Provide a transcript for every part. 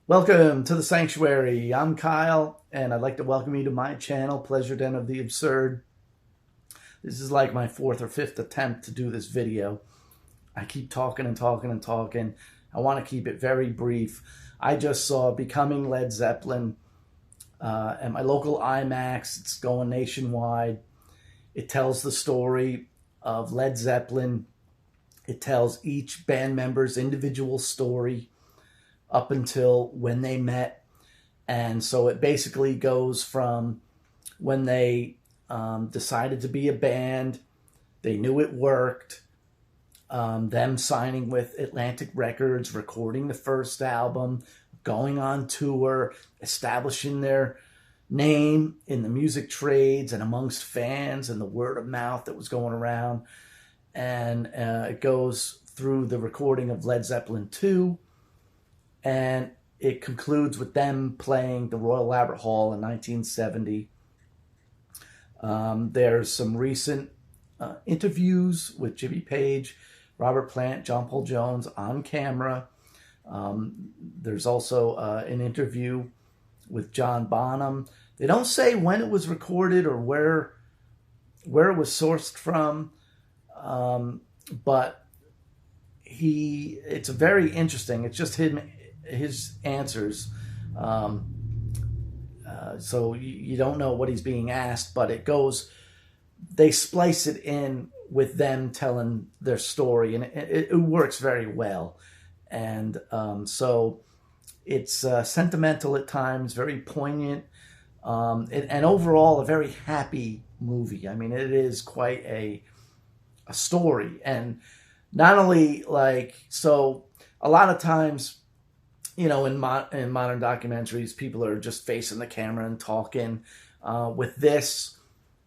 Welcome to the sanctuary. I'm Kyle, and I'd like to welcome you to my channel, Pleasure Den of the Absurd. This is like my fourth or fifth attempt to do this video. I keep talking and talking and talking. I want to keep it very brief. I just saw Becoming Led Zeppelin at my local IMAX. It's going nationwide. It tells the story of Led Zeppelin. It tells each band member's individual story up until when they met. And so it basically goes from when they decided to be a band, they knew it worked, them signing with Atlantic Records, recording the first album, going on tour, establishing their name in the music trades and amongst fans and the word of mouth that was going around. And it goes through the recording of Led Zeppelin 2, and it concludes with them playing the Royal Albert Hall in 1970. There's some recent interviews with Jimmy Page, Robert Plant, John Paul Jones on camera. There's also an interview with John Bonham. They don't say when it was recorded or where it was sourced from, but it's very interesting. It's just his answers. So you don't know what he's being asked, but they splice it in with them telling their story, and it works very well. And so it's sentimental at times, very poignant, and overall a very happy movie. I mean, it is quite a story. And not only so a lot of times, in modern documentaries, people are just facing the camera and talking. With this,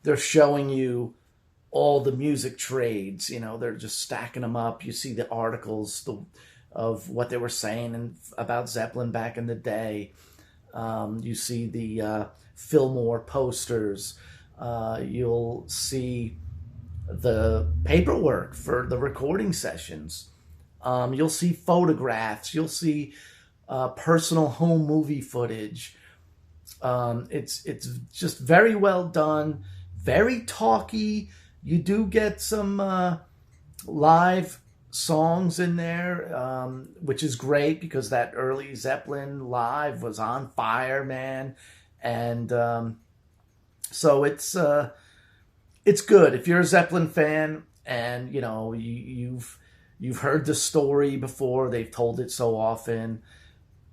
they're showing you all the music trades. They're just stacking them up. You see the articles of what they were saying about Zeppelin back in the day. You see the Fillmore posters. You'll see the paperwork for the recording sessions. You'll see photographs. You'll see personal home movie footage. It's just very well done, very talky. You do get some live songs in there, which is great because that early Zeppelin live was on fire, man. And so it's good if you're a Zeppelin fan, and you've heard the story before. They've told it so often.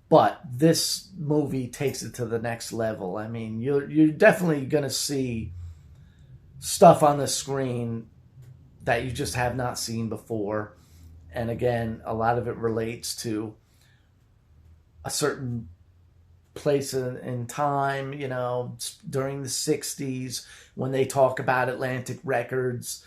But this movie takes it to the next level. I mean, you're definitely going to see stuff on the screen that you just have not seen before. And again, a lot of it relates to a certain place in time, during the 60s when they talk about Atlantic Records.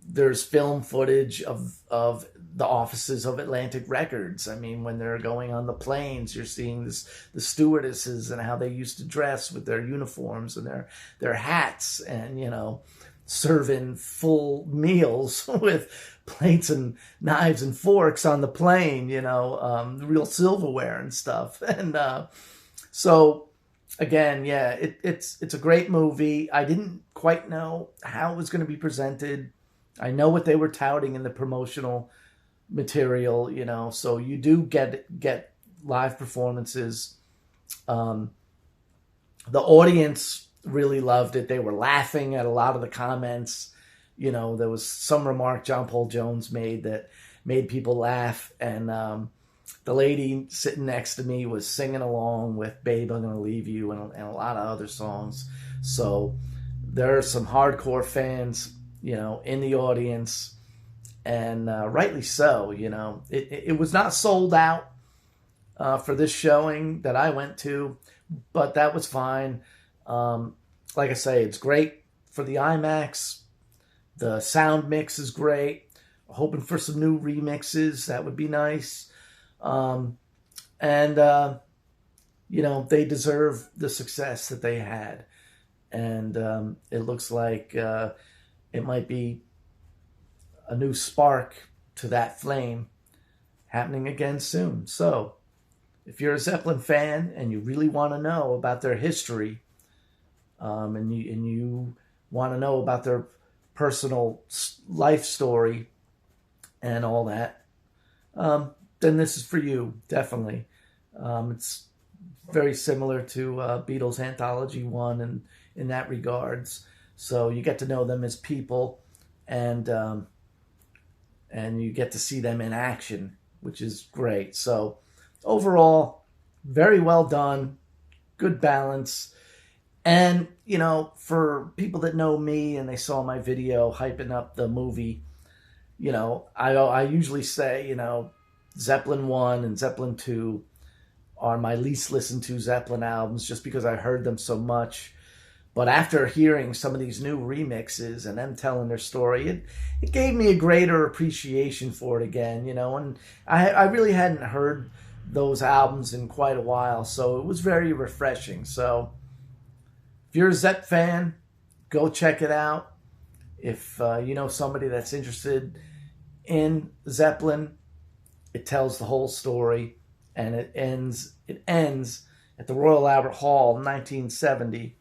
There's film footage of the offices of Atlantic Records. I mean, when they're going on the planes, you're seeing the stewardesses and how they used to dress with their uniforms and their hats, and serving full meals with plates and knives and forks on the plane. Real silverware and stuff. And so again, yeah, it's a great movie. I didn't quite know how it was going to be presented. I know what they were touting in the promotional material, so you do get live performances. The audience really loved it. They were laughing at a lot of the comments. There was some remark John Paul Jones made that made people laugh. And the lady sitting next to me was singing along with Babe, I'm Gonna Leave You and a lot of other songs. So there are some hardcore fans in the audience, and rightly so. It was not sold out for this showing that I went to, but that was fine. Like I say, it's great for the IMAX. The sound mix is great. Hoping for some new remixes. That would be nice. And they deserve the success that they had. And it looks like it might be a new spark to that flame happening again soon. So if you're a Zeppelin fan and you really want to know about their history, and you want to know about their personal life story and all that, then this is for you, definitely. It's very similar to Beatles Anthology 1 and in that regards. So you get to know them as people, and you get to see them in action, which is great. So overall, very well done, good balance. And, you know, for people that know me and they saw my video hyping up the movie, you know, I usually say, you know, Zeppelin 1 and Zeppelin 2 are my least listened to Zeppelin albums just because I heard them so much. But after hearing some of these new remixes and them telling their story, it gave me a greater appreciation for it again, you know. And I really hadn't heard those albums in quite a while, so it was very refreshing. So if you're a Zepp fan, go check it out. If you know somebody that's interested in Zeppelin, it tells the whole story, and it ends at the Royal Albert Hall in 1970.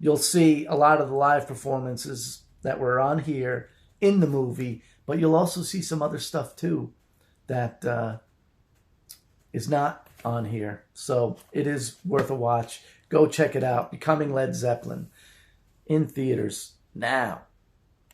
You'll see a lot of the live performances that were on here in the movie, but you'll also see some other stuff too that is not on here. So it is worth a watch. Go check it out. Becoming Led Zeppelin in theaters now.